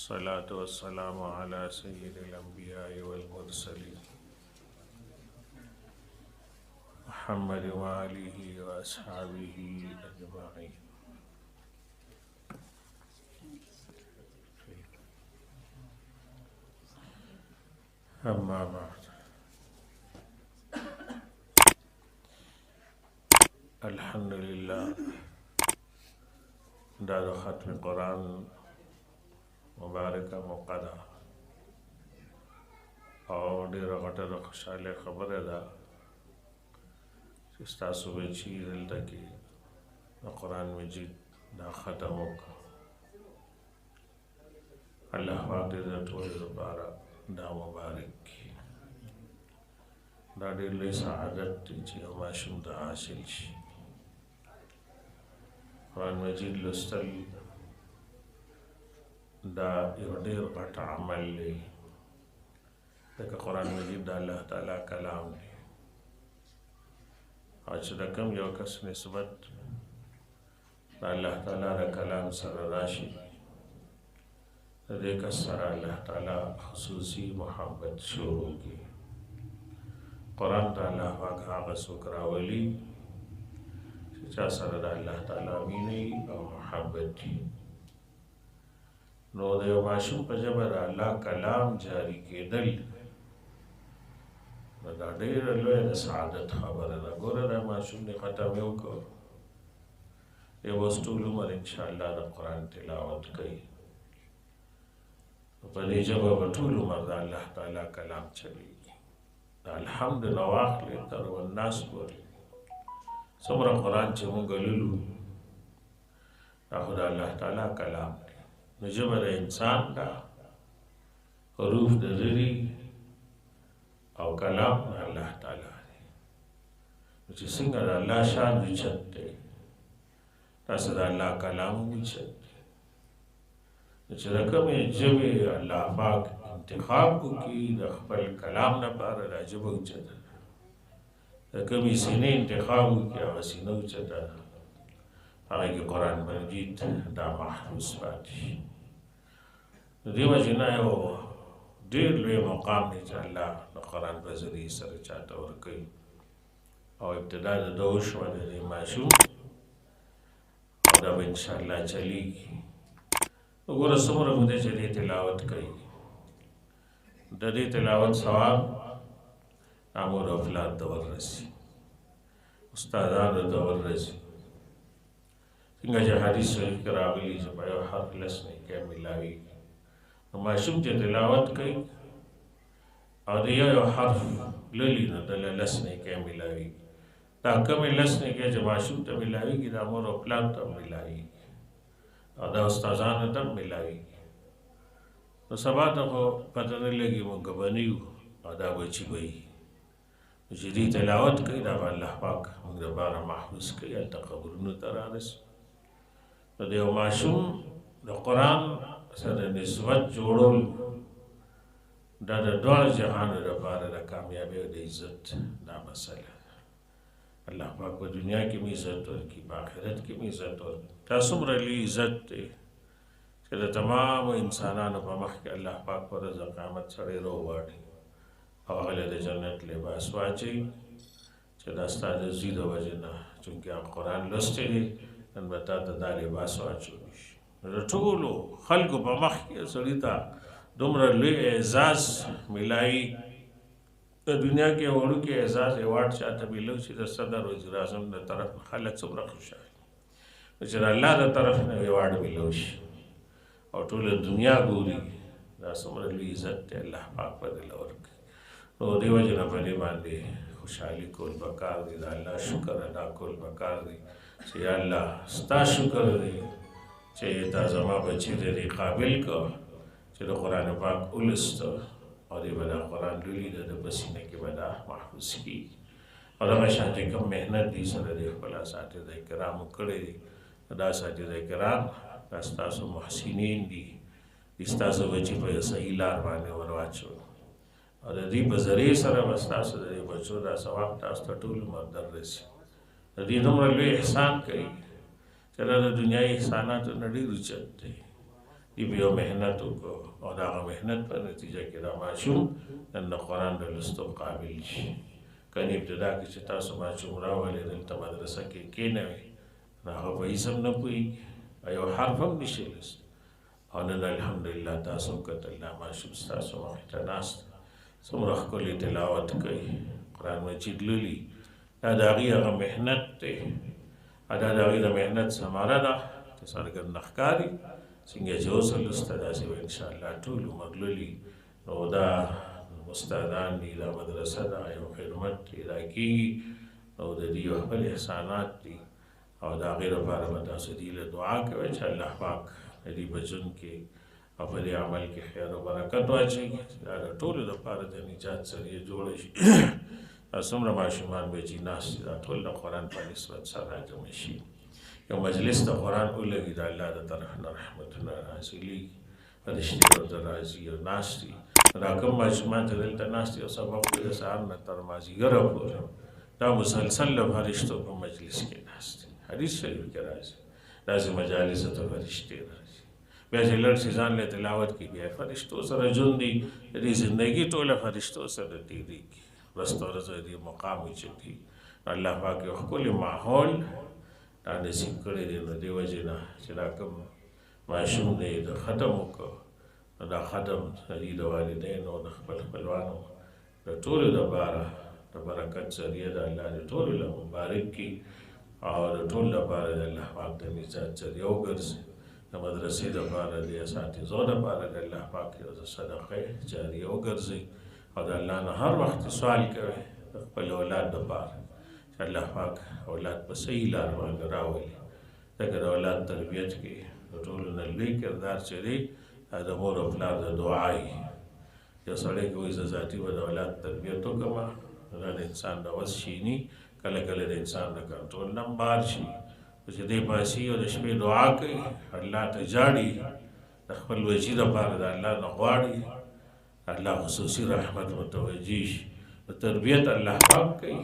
الصلاة والسلام على سيد الأنبياء والمرسلين محمد وآله وأصحابه أجمعين. أما بعد، الحمد لله دا ختم قرآن مبارکه موقع ده او ډېره غټه د خوشحالۍ خبره ده چې ستاسو بچي دلته کې د قرآن مجید دا ختم وکړه. الله پاک دې د ټولو لپاره دا مبارک کړي. دا ډېر لوی سعادت دی چې یو ماشوم ته حاصل شي. قرآن مجید لوستل دا یو ډېر غټ عمل دی، ځکه قرآن مجید د الله تعالی کلام دی او چې د کوم یو کس نسبت د الله تعالی د کلام سره راشي، د دې کس سره الله تعالی خصوصي محبت شروع کړي. قرآن ته الله پاک هغه څوک راولي چې چا سره د الله تعالی مینه او محبت وي. نو د یو ماشوم په ژبه د الله کلام جاری کېدل نو دا ډېره لویه د سعادت خبره ده. ګوره دا ماشوم دې ختم یې وکړ، یو اوس ټول عمر انشاءالله د قرآن تلاوت کوي. په دې ژبه به ټول عمر د الله تعالی کلام چلیږي. د الحمد نه واخلې تر والناس پورې څومره قرآن چې موږ لولو دا خو د الله تعالی کلام دی. نو ژبه د انسان ده، حروف د ده دي او کلام د الله تعالی دی. نو چې څنګه د الله شان اوچت دی، داسې د الله کلام هم اوچت دی. نو چې د کومې ژبې الله پاک انتخاب وکړي د خپل کلام لپاره، دا ژبه اوچته ده. د کومې سینې انتخاب وکړي هغه سینه اوچته ده. هغه کې قرآن مجید دا محفوظ پاتې. د دې وجې نه یو ډېر لوی مقام دی چې الله د قرآن په ذریعې سره چاته ورکوي. او ابتدا د ده وشوه د دې ماشوم او دا به انشاءالله چلیږي. وګوره څومره موده چې دې تلاوت کوي، د دې تلاوت ثواب مور او پلار ته وررسي، استادانو ته وررسي. څنګه چې حدیث شریف کې راغلي چې په یو حرف لس نیکۍ میلاویږي. نو ماشوم چې تلاوت کوي او د یو حرف لولي نو دله لس نیکۍ میلاویږي. دا کومې لس نیکۍ چې ماشوم ته میلاویږي دا مور او پلار ته میلاویږي او دا استادانو ته میلاویږي. نو سبا ته خو پته نه لګي موږ به نه یو او دا بچي به وي. چې دې تلاوت کوي دا به الله پاک موږ دپاره محفوظ کوي، هلته قبرونو ته رارسي. نو د یو ماشوم د قرآن سره نسبت جوړول دا د دواړو جهانو لپاره د کامیابۍ او د عزت دا مسله ده. الله پاک په دنیا کې مې عزت ورکړي، په آخرت کې مې عزت ورکړي. دا څومره لوی عزت دی چې د تمامو انسانانو په مخ کې الله پاک په ورځ د قیامت سړی راوواړي او هغه له د جنت لباس واچوي چې دا ستا د زوی د وجې نه چونکې هغه قرآن لوستی دی نن به تا ته دا لباس واچولی شي. نو د ټولو خلکو په مخ کې سړي ته دومره لوی اعزاز میلایي. د دنیا کې وړوکی اعزاز ایوارډ چاته میلو چې د صدر وزیر اعظم د طرف نه خلک څومره خوشحال چې د الله د طرف نه ایوارډ میلو شي او ټوله دنیا ګوري. دا څومره لوی عزت دی الله پاک په دې ورکړي. نو دې وجې نه په دې باندې خوشحالي کول پکار دی، د الله شکر ادا کول پکار دی چې یا الله ستا شکر دی چې تا زما بچي د دې قابل کړ چې د قرآن پاک ولسته او دې به دا قرآن لولي د ده په سینه کې به دا محفوظ کېږي. او دغه شان چې کوم محنت دې سره د خپل اساتذه کرامو کړی دی، دا اساتذه کرام دا ستاسو محسنین دي، ستاسو بچي په صحیح لار باندې ور واچوي او د دې په ذریعې سره به ستاسو د دې بچو دا ثواب تاسو ته ټول عمر در رسي. د دې دومره لوی احسان کوي چې دا د دنیایي احساناتو نه ډېر اوچت دی. دی به یو محنت وکړو او د هغه محنت په نتیجه کې دا ماشوم نن د قرآن د لوستو قابل شي. کنې ابتدا کې چې تاسو ماشوم راولئ دلته مدرسه کې کېنوئ نو هغه په هېڅ هم نه پوهېږي او یو حرف هم نشي لوست او نن الحمدلله تاسو وکتل دا ماشوم ستاسو مخې ته ناست څومره ښکلی تلاوت کوي قرآن مجید لولي دا د هغې هغه محنت دی دا د هغې د محنت ثمره ده چې څرګنده ښکاري څنګه چې اوس لوسته داسې به انشاءالله ټول عمر لولي نو دا استادان دي دا مدرسه ده یو خدمت دی دا کېږي او د دې یو خپل احسانات دي او د هغې لپاره به تاسو دې له دعا کوئ چې الله پاک د دې په ژوند کې او په دې عمل کې خیر او برکت واچوي دا د ټولو لپاره د نجات ذریعه جوړه شي. دا څومره ماشومان به چې ناست دي دا ټول د قرآن په نسبت سره راجمع شي یو مجلس د قرآن ولګي د الله د طرف نه رحمتونه حاصلېږي فرشتې ورته راځي او ناست دي دا کوم ماشومان چې دلته ناست دي او سبق کوي د سهار نه تر مازدیګره پورې دا مسلسل د فرشتو په مجلس کې ناست دي حدیث شریف کې راځي داسې مجالسو ته فرشتې راځي بیا چې لږ شي ځان له تلاوت کې بیا فرشتو سره ژوند دي د دې زندګي ټوله فرشتو سره تېرېږي ورځ په ورځ د دې مقام اوچتي الله پاک یو ښکلی ماحول دا نصیب کړی دی نو دې وجې نه چې دا کوم ماشوم دی د ختم وکړو نو دا ختم د دې د والدینو د خپل خپلوانو د ټولو دپاره د برکت ذریعه د الله د ټولو له مبارک کړي او د ټولو لپاره د الله پاک د نجات ذریعه وګرځي د مدرسې دپاره د اساتذو دپاره د الله پاک یو د صدقې جاریه وګرځي او د الله نه هر وخت سوال کوي د خپل اولاد دپاره چې الله پاک اولاد په صحیح لار باندې راولي ځکه د اولاد تربیت کې د ټولو نه لوی کردار چې دی د مور او پلار د دعا یې یو سړی که وایي زه ذاتي به د اولاد تربیت وکړمه دا د انسان د وس شي کله کله د انسان د کنټرول نه بار شي چې دی پاسي او د شپې دعا کوي الله ته ژاړي د خپل وجې دپاره د الله نه غواړي الله خصوصي رحمت متوجه شي د تربیت الله پاک کوي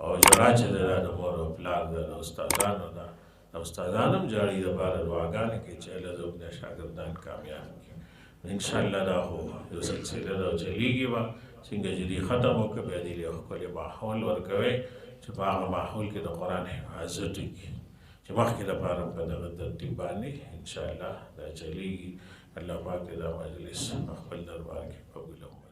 او ژړا چې ده د مور او پلار ده د استادانو ده د استادان هم ژاړي دپاره دعاګانې کوي چې الله زموږ د شاګردان کامیاب کړي انشاءالله دا خو یو سلسله ده او چلیږي به څنګه چې دې ختم وکړه بیا دې یو ښکلی ماحول ورکوئ چې په هغه ماحول کې د قرآن حفاظت وکړي چې مخکې لپاره په دغه ترتیب باندې انشاءالله دا چلیږي الله پاک دې دا مجلس په خپل دربار کې قبولوي.